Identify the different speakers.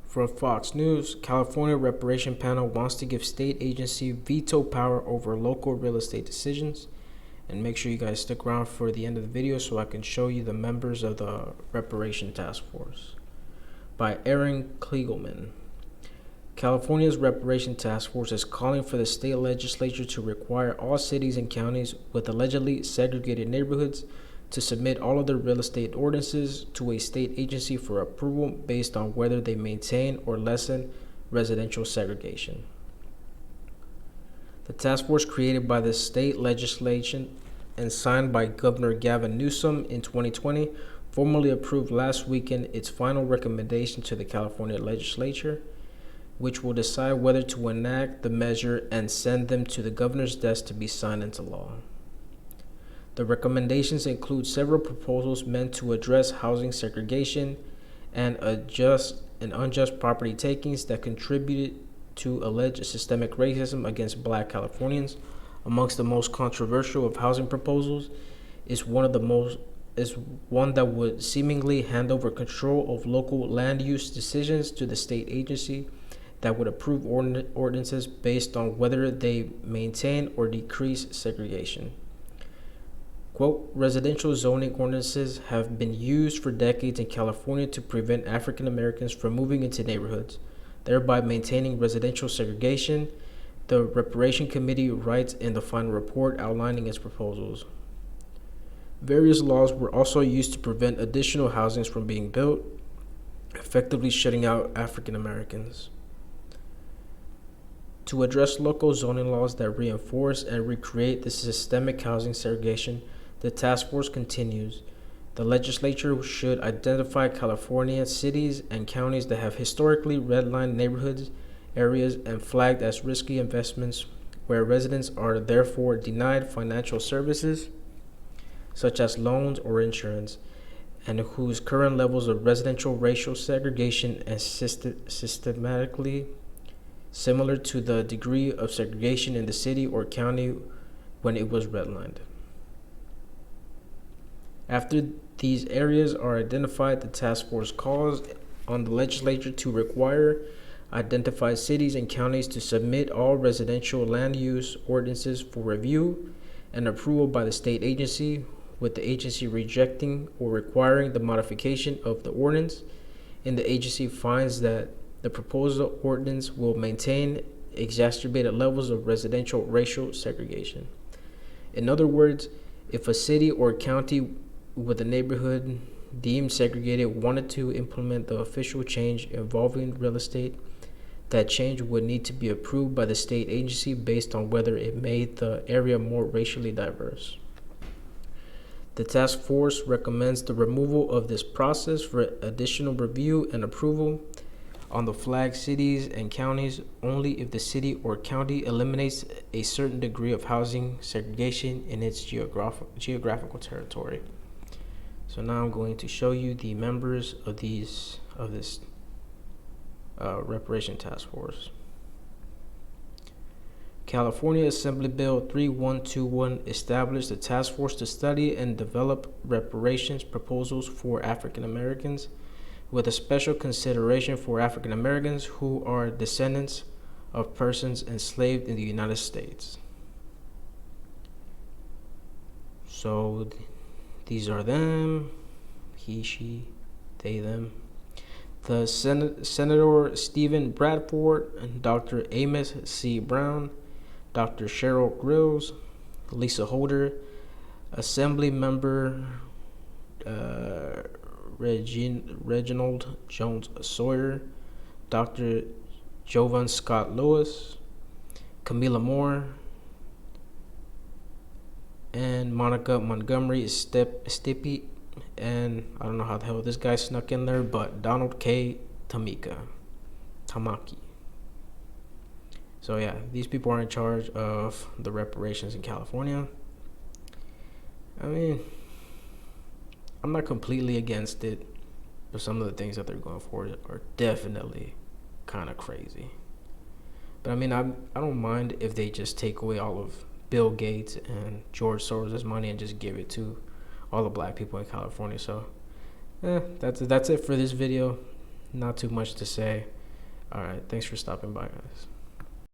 Speaker 1: From Fox News, California Reparation Panel wants to give state agency veto power over local real estate decisions. And make sure you guys stick around for the end of the video so I can show you the members of the Reparation Task Force. By Aaron Kliegelman. California's Reparation Task Force is calling for the state legislature to require all cities and counties with allegedly segregated neighborhoods to submit all of their real estate ordinances to a state agency for approval based on whether they maintain or lessen residential segregation. The task force, created by the state legislation and signed by Governor Gavin Newsom in 2020, formally approved last weekend its final recommendation to the California legislature, which will decide whether to enact the measure and send them to the governor's desk to be signed into law. The recommendations include several proposals meant to address housing segregation and unjust property takings that contributed to alleged systemic racism against Black Californians. Amongst the most controversial of housing proposals is one that would seemingly hand over control of local land use decisions to the state agency that would approve ordinances based on whether they maintain or decrease segregation. Quote, residential zoning ordinances have been used for decades in California to prevent African Americans from moving into neighborhoods, thereby maintaining residential segregation, the Reparation Committee writes in the final report outlining its proposals. Various laws were also used to prevent additional housings from being built, effectively shutting out African Americans. To address local zoning laws that reinforce and recreate the systemic housing segregation, the task force continues. The legislature should identify California cities and counties that have historically redlined neighborhoods, areas, and flagged as risky investments where residents are therefore denied financial services such as loans or insurance, and whose current levels of residential racial segregation is systematically similar to the degree of segregation in the city or county when it was redlined. After these areas are identified, the task force calls on the legislature to require identified cities and counties to submit all residential land use ordinances for review and approval by the state agency, with the agency rejecting or requiring the modification of the ordinance, and the agency finds that the proposed ordinance will maintain exacerbated levels of residential racial segregation. In other words, if a city or county with a neighborhood deemed segregated wanted to implement the official change involving real estate, that change would need to be approved by the state agency based on whether it made the area more racially diverse. The task force recommends the removal of this process for additional review and approval on the flagged cities and counties only if the city or county eliminates a certain degree of housing segregation in its geographical territory. So now I'm going to show you the members of this Reparation Task Force. California Assembly Bill 3121 established a task force to study and develop reparations proposals for African Americans, with a special consideration for African Americans who are descendants of persons enslaved in the United States. So these are them, he, she, they, them. The Senator Stephen Bradford and Dr. Amos C. Brown, Dr. Cheryl Grills, Lisa Holder, Assembly Member Reginald Jones Sawyer, Dr. Jovan Scott Lewis, Camila Moore, and Monica Montgomery Stippy, and I don't know how the hell this guy snuck in there, but Donald K. Tamaki. So yeah, these people are in charge of the reparations in California. I mean, I'm not completely against it, but some of the things that they're going for are definitely kind of crazy. But I mean, I don't mind if they just take away all of Bill Gates and George Soros' money and just give it to all the black people in California. So that's it for this video. Not too much to say. All right. Thanks for stopping by, guys.